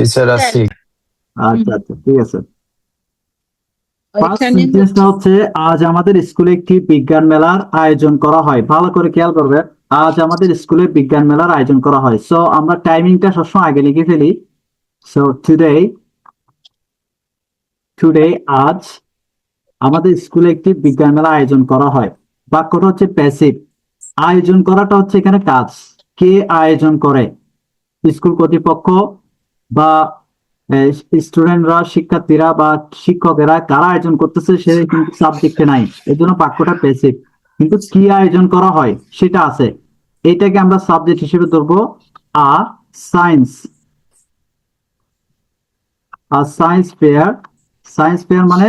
Teacher আসি। আচ্ছা আচ্ছা, ঠিক আছে। ফার্স্ট ওইখানে সেন্টেন্সটা হচ্ছে, আজ আমাদের স্কুলে একটি বিজ্ঞান মেলার আয়োজন করা হয়। ভালো করে খেয়াল করবে, আজ আমাদের স্কুলে বিজ্ঞান মেলার আয়োজন করা হয়। সো আমরা টাইমিংটা সবসময় আগে লিখে ফেলি। সো টুডে আজ আমাদের স্কুলে একটি বিজ্ঞান মেলা আয়োজন করা হয়। বাক্যটা হচ্ছে প্যাসিভ। আয়োজন করাটা হচ্ছে এখানে কাজ। কে আয়োজন করে? স্কুল কর্তৃপক্ষ বা স্টুডেন্টরা, শিক্ষার্থীরা বা শিক্ষকেরা কারা আয়োজন করতেছে সে কিন্তু সাবজেক্টে নাই, এর জন্য বাক্যটা প্যাসিভ। কিন্তু কি আয়োজন করা হয় সেটা আছে। এটাকে আমরা সাবজেক্ট হিসেবে ধরবো। A science science fair. Science fair মানে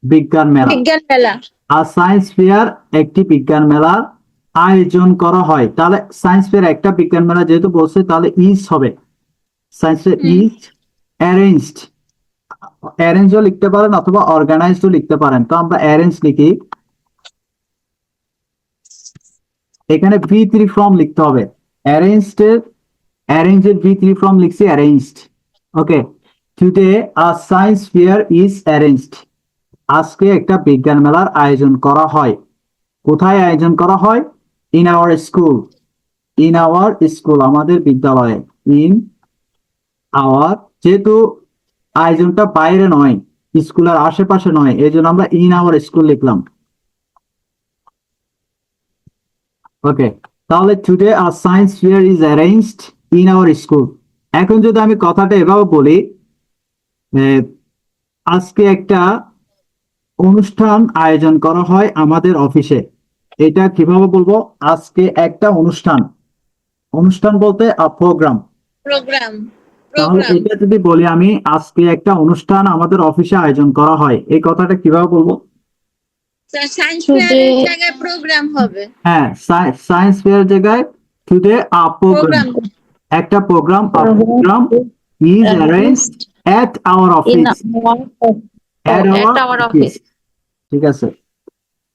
বিজ্ঞান মেলা। বিজ্ঞান মেলা। আর সায়েন্স ফেয়ার একটি বিজ্ঞান মেলার আয়োজন করা হয়। তাহলে সায়েন্স ফেয়ার একটা বিজ্ঞান মেলা যেহেতু বলছে, তাহলে ইজ হবে। Science fair is arranged. অ্যারেঞ্জও লিখতে পারেন অথবা অর্গানাইজডও লিখতে পারেন। তো আমরা অ্যারেঞ্জ লিখি। এখানে V3 ফর্ম লিখতে হবে। অ্যারেঞ্জের V3 ফর্ম লিখছি arranged. Okay, today a science fair is arranged. আজকে একটা বিজ্ঞান মেলার আয়োজন করা হয়। কোথায় আয়োজন করা হয়? In our school. In our school, আমাদের বিদ্যালয়ে। ইন আওয়ার, যেহেতু আয়োজনটা বাইরে নয়, স্কুলের আশেপাশে নয়, এই জন্য আমরা ইন আওয়ার স্কুল লিখলাম। ওকে, তাহলে today a science fair is arranged in our school. এখন যদি আমি কথাটা এভাবে বলি, আজকে একটা অনুষ্ঠান আয়োজন করা হয় আমাদের অফিসে, এটা কিভাবে বলবো? আজকে একটা অনুষ্ঠান। অনুষ্ঠান বলতে প্রোগ্রাম। প্রোগ্রাম। তাহলে এটা যদি বলি আমি, আজকে একটা অনুষ্ঠান আমাদের অফিসে আয়োজন করা হয়, এই কথাটা কিভাবে বলবো? সায়েন্স ফেয়ারের জায়গায় প্রোগ্রাম হবে। হ্যাঁ, সায়েন্স ফেয়ার জায়গায় টুডে আ প্রোগ্রাম। একটা programme is arranged at our office. At our office, ঠিক আছে।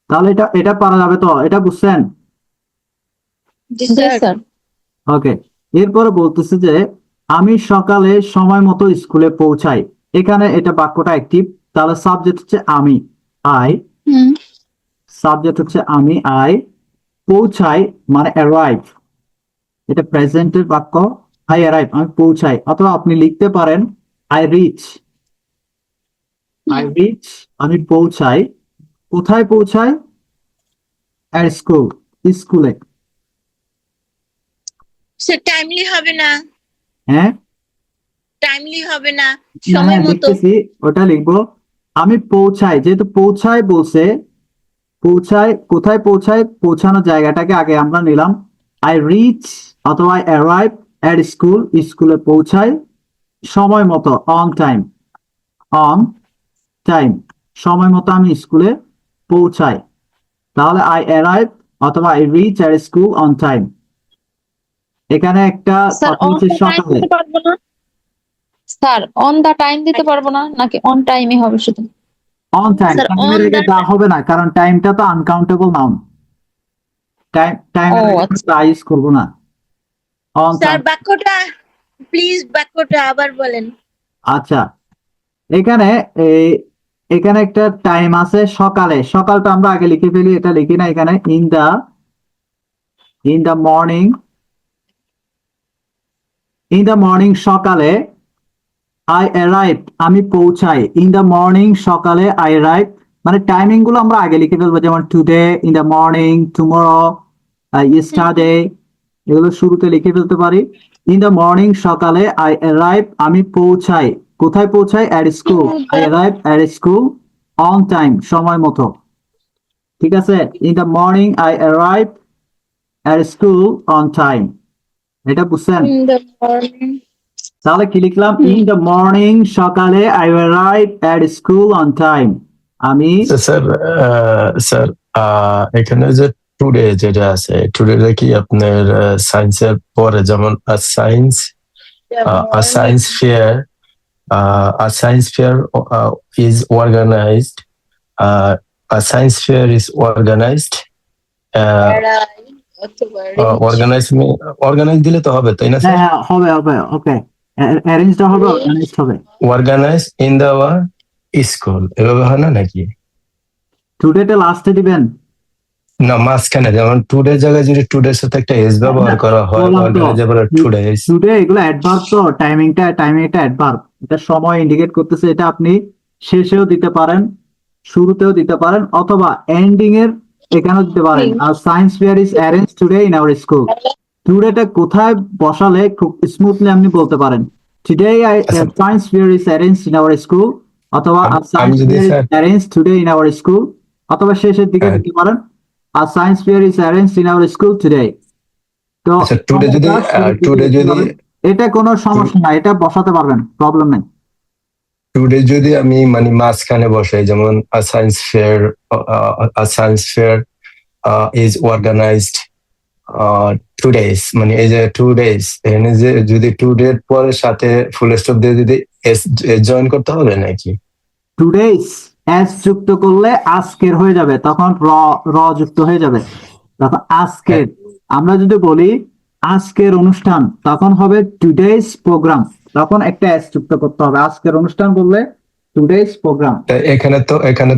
তাহলে এটা পারা যাবে তো? এটা বুঝছেন? জি স্যার। ওকে, এরপরে বলতেছে যে আমি সকালে সময় মতো স্কুলে পৌঁছাই। এখানে এটা বাক্যটা অ্যাক্টিভ। তাহলে সাবজেক্ট হচ্ছে আমি, আই। সাবজেক্ট হচ্ছে আমি, আই। পৌঁছাই মানে অ্যারাইভ, এটা প্রেজেন্টের বাক্য। আই অ্যারাইভ, আমি পৌঁছাই। অথবা আপনি লিখতে পারেন আই রিচ। আই রিচ, আমি পৌঁছাই। কোথায় পৌঁছাই? এট স্কুল, স্কুলে। সে টাইমলি হবে না। হ্যাঁ, টাইমলি হবে না, না সময় মতো। লিখতেছি, ওটা লিখবো। আমি পৌঁছাই, যেহেতু পৌঁছাই বলছে, পৌঁছায় কোথায়? পৌঁছায়, পৌঁছানোর জায়গাটাকে আগে আমরা নিলাম। আই রিচ অথবা আই অ্যারাইভ এট স্কুল, স্কুলে পৌঁছাই সময় মতো, অন টাইম। অন টাইম, সময় মতো আমি স্কুলে পৌঁছাই। তাহলে আই অ্যারাইভ অথবা I reach at school on time. এখানে একটা কথা হচ্ছে সকালে। স্যার অন দা টাইম দিতে পারবো না, নাকি অন টাইমে হবে শুধু? অন টাইম, স্যার টাইমের অন আগে দা হবে না, কারণ টাইমটা তো আনকাউন্টেবল নাউন। টাইমের আগে দা ইউজ করবো না। On sir time. বাক্যটা প্লিজ, বাক্যটা আবার বলেন। আচ্ছা, এখানে এখানে একটা টাইম আছে সকালে। সকালটা আমরা আগে লিখে ফেলি, এটা লিখি না এখানে। In the morning. In the morning, সকালে। আই অ্যারাইভ, আমি পৌঁছাই। ইন দা মর্নিং, সকালে। আই অ্যারাইভ, মানে টাইমিং গুলো আমরা আগে লিখে ফেলবো, যেমন today, in the morning, tomorrow, yesterday, এগুলো শুরুতে লিখে ফেলতে পারি। ইন দা মর্নিং, সকালে। আই অ্যারাইভ, আমি পৌঁছাই। কোথায় পৌঁছাই? At school. I arrive at school on time, সময় মতো। ঠিক আছে, in the morning I arrive at school on time. এটা বুঝছেন? তাহলে কি লিখলাম? ইন দা মর্নিং, সকালে। I arrive at school on time. আমি স্যার এখানে যে টুডে যেটা আছে, টুডে কি আপনার সায়েন্সের পরে, যেমন science science fair, a science fair is organized. A science fair is organized. Organize দিলে তো হবে, তাই না স্যার? হ্যাঁ, হবে হবে। ওকে, অ্যারেঞ্জটা হবে অর্গানাইজড হবে। অর্গানাইজ ইন দ্য স্কুল, এভাবে হয় না নাকি? টুডেটা লাস্টে দিবেন। না, মাঝখানে যেমন টুডে জায়গায় যদি টুডের সাথে একটা এস ব্যবহার করা হয়, বললাম তো, অর্গানাইজেবল টুডেস। টুডে এগুলো অ্যাডভার্ব, তো টাইমিং এটা অ্যাডভার্ব, এটা সময় ইন্ডিকেট করতেছে। এটা আপনি শেষেও দিতে পারেন, শুরুতেও দিতে পারেন, অথবা এন্ডিং এর এখানেও দিতে পারেন। আর science fair is arrange today in our school, টুডেটা কোথায় বসালে খুব স্মুথলি আপনি বলতে পারেন টুডে আচ্ছা। Science fair is arrange in our school, অথবা সায়েন্স যদি fair is sir arrange today in our school, অথবা শেষের দিকে হ্যাঁ, দিতে পারেন আর science fair is arrange in our school today. তো আচ্ছা টুডে যদি আমরা শুরুতে টুডে দিতে যদি পারেন। এটা কোনো সমস্যা না, এটা বসাতে পারবেন, প্রবলেম নেই। টুডে যদি আমি মানে মাঝখানে বসাই, যেমন science fair is organised today's, মানে এই যে টুডেস, এখানে যে যদি টুডের পরে সাথে ফুল স্টপ দিয়ে যদি এস জয়েন করতে হবে নাকি? টুডেস এস যুক্ত করলে আজকের হয়ে যাবে, তখন র যুক্ত হয়ে যাবে, তখন আজকের। আমরা যদি বলি আজকের অনুষ্ঠান, তখন হবে টুডেস প্রোগ্রাম, তখন একটা এস যুক্ত করতে হবে। আজকের অনুষ্ঠান বললে টুডেস প্রোগ্রাম। তা এখানে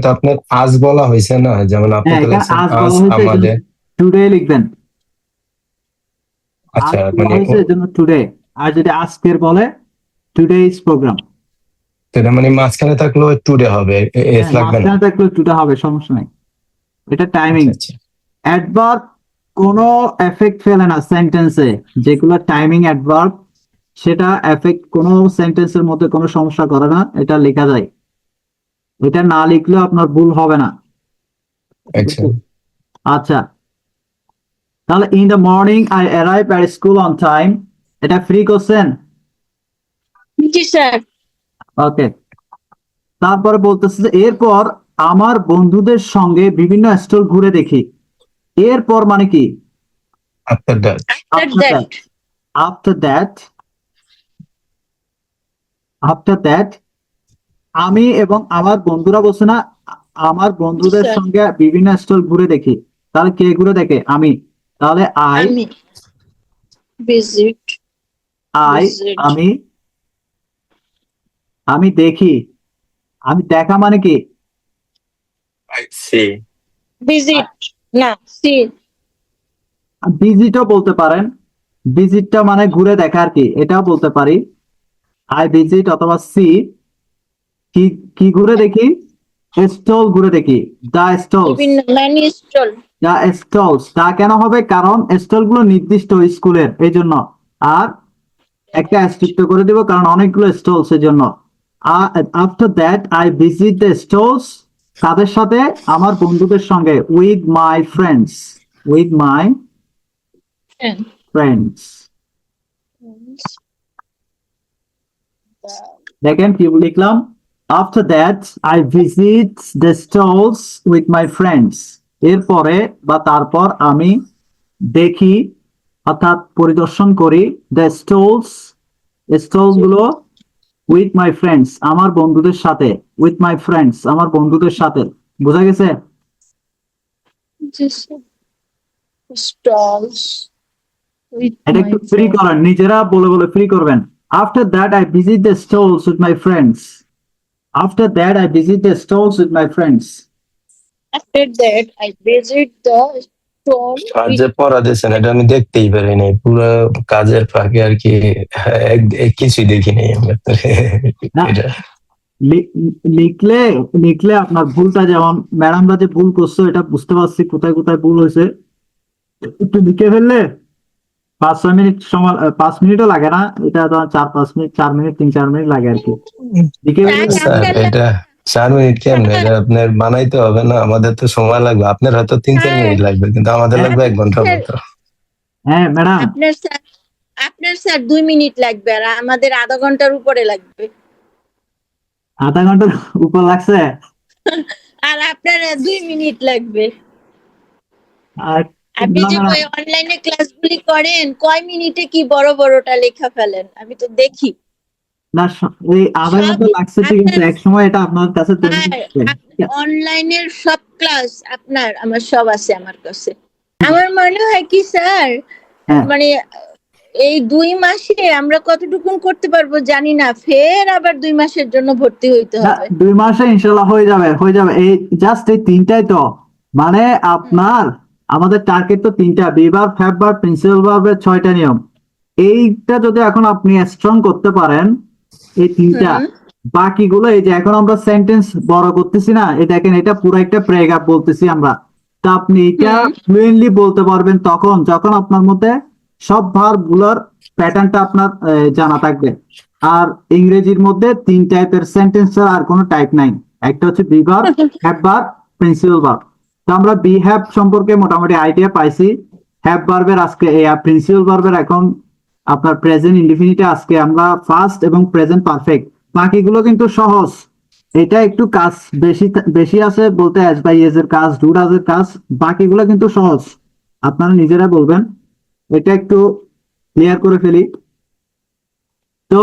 তো আপনার আজ বলা হয়েছে না, যেমন আপনি হ্যাঁ, তো এখানে লেখছেন আজ আজ বলা হয়েছে, আমাদের। টুডে লিখবেন। আচ্ছা আজ বলা মানে হয়েছে এজন্য টুডে, আর যদি আজকের বলে টুডেস প্রোগ্রাম। এটা মানে মাঝখানে থাকলেও টুডে হবে, এস হ্যাঁ, লাগবে না? মাঝখানে থাকলে টুডে হবে, সমস্যা নাই। এটা টাইমিং। আচ্ছা আচ্ছা। অ্যাডভার্ব কোনো এফেক্ট ফেলে না সেন্টেন্সে, যেগুলো টাইমিং অ্যাডভার্ব সেটা এফেক্ট কোনো সেন্টেন্সের মধ্যে কোনো সমস্যা করে না, এটা লেখা যায়। এটা না লিখলেও আপনার ভুল হবে না। আচ্ছা আচ্ছা, তাহলে in the morning I arrive at school on time, এটা ফ্রি কোশ্চেন। জি স্যার। ওকে, তারপরে বলতেছে যে এরপর আমার বন্ধুদের সঙ্গে বিভিন্ন স্টল ঘুরে দেখি। এরপর মানে কি? After that. After that. after that after that আমি এবং আমার বন্ধুরা, বলছে না, আমার বন্ধুদের স্যার। সঙ্গে বিভিন্ন স্টল ঘুরে দেখি। তাহলে কে ঘুরে দেখে? আমি। তাহলে আমি visit visit আমি আমি দেখি। আমি দেখা মানে কি? I see. visit না see ভিজিটও বলতে পারেন, ভিজিটটা মানে ঘুরে দেখা আর কি, এটাও বলতে পারি। আই ভিজিট অথবা সি। কি কি ঘুরে দেখি? স্টল ঘুরে দেখি, দা স্টলস। বিভিন্ন many stall দা স্টলস, তা কেন হবে? কারণ স্টল গুলো নির্দিষ্ট স্কুলের, এই জন্য। আর একটা স্ট্রিক্ট করে দিব, কারণ অনেকগুলো স্টলস, এই জন্য। After that I visit the stalls, তাদের সাথে, আমার বন্ধুদের সঙ্গে, with my friends, with my and friends. দেখেন কি লিখলাম, after that I visit the stalls with my friends, এরপরে বা তারপর আমি দেখি অর্থাৎ পরিদর্শন করি দ্য স্টলস, স্টল গুলো, উইথ মাই ফ্রেন্ডস, আমার বন্ধুদের সাথে, উইথ মাই ফ্রেন্ডস, আমার বন্ধুদের সাথে। বোঝা গেছে? just stalls with এটা my একটু ফ্রি friend. করেন, নিজেরা বলে বলে ফ্রি করবেন। After that I visit the stalls with my friends, after that I visit the stalls with my friends. After that I visit the stall আর with যে পড়া দিয়েছেন এটা আমি দেখতেই পারিনি, পুরো কাজের ফাঁকে আর কি, কিছুই দেখিনি আমি না, এটা। লিখলে লিখলে আপনার ভুলটা, যেমন ম্যাডামরা যে ভুল করছো, এটা বুঝতে পারছি কোথায় কোথায় ভুল হয়েছে। একটু লিখে ফেললে 5-6 মিনিট সময়, 5 মিনিটও লাগে না, এটা তো 4-5 মিনিট, 4 মিনিট, 3-4 মিনিট লাগে আর কি, লিখে ফেললে। স্যার এটা 4 মিনিট কেমন? এটা আপনার বানাইতে হবে না, আমাদের তো সময় লাগবে। আপনার হয়তো 3-4 মিনিট লাগবে, কিন্তু আমাদের লাগবে 1 ঘন্টার মতো। হ্যাঁ ম্যাডাম, আপনার স্যার 2 মিনিট লাগবে আর আমাদের আধা ঘন্টার উপরে লাগবে। আধা ঘন্টার উপর লাগছে। আর আপনার 2 মিনিট লাগবে। আর আপনি না, যে না, অনলাইনে ক্লাসগুলি করেন, কয় মিনিটে কি বড় বড়টা লেখা ফেলেন, আমি তো দেখি। না, এই আধা ঘন্টা লাগছে ঠিক আছে, এক সময় এটা আপনার কাছে 2 মিনিট লাগছে। অনলাইনের সব ক্লাস আমার সব আছে আমার কাছে। আমার মনে হয় কি স্যার, হ্যাঁ। মানে এই 2 মাসে আমরা কতটুকুন করতে পারবো জানি না, ফের আবার 2 মাসের জন্য ভর্তি হইতে না, হবে। 2 মাসে ইনশাল্লাহ হয়ে যাবে এই জাস্ট এই তিনটাই তো, মানে আপনার আমাদের টার্গেট তো তিনটা, বিভার ফ্যাববার প্রিন্সিপাল ভার্বের 6টা নিয়ম। এইটা যদি এখন আপনি স্ট্রং করতে পারেন, এই তিনটা, হুম বাকিগুলো এই যে এখন আমরা সেন্টেন্স বড় করতেছি না, এই দেখেন এটা পুরো একটা প্যারাগ্রাফ বলতেছি আমরা, তা আপনি এটা হুম ফ্লুয়েন্টলি বলতে পারবেন তখন যখন আপনার মধ্যে সব ভার্ব গুলোর প্যাটার্নটা আপনার জানা থাকবে। আর ইংরেজির মধ্যে 3 টাইপের সেন্টেন্স ছাড়া আর কোনো টাইপ নাই, একটা হচ্ছে be verb, have verb, principal verb. তো আমরা বি হ্যাভ সম্পর্কে মোটামুটি আইডিয়া পাইছি। হ্যাভ ভার্বের আজকে প্রিন্সিপাল ভার্বের এখন আপনার প্রেজেন্ট ইনডিফিনিটে আজকে আমরা ফার্স্ট এবং প্রেজেন্ট পারফেক্ট, বাকিগুলো কিন্তু সহজ। এটা একটু কাজ বেশি বেশি আছে বলতে অ্যাজ বাই এজ এর কাজ, ডু ডাজ এর কাজ, বাকিগুলো কিন্তু সহজ, আপনারা নিজেরা বলবেন। এটা একটু ক্লিয়ার করে ফেলি। তো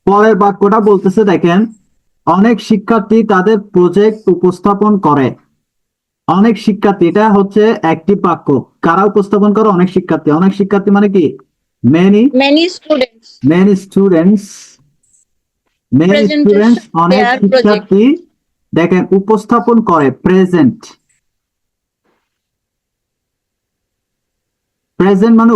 পরের বাক্যটা বলতেছে দেখেন, অনেক শিক্ষার্থী তাদের প্রজেক্ট উপস্থাপন করে। অনেক শিক্ষার্থী, এটা হচ্ছে অ্যাক্টিভ বাক্য। কারা উপস্থাপন করে? অনেক শিক্ষার্থী। অনেক শিক্ষার্থী মানে কি? Many many students many students, many students, presentation অনেক their project শিক্ষার্থী দেখেন উপস্থাপন করে, প্রেজেন্ট। প্রেজেন্ট মানে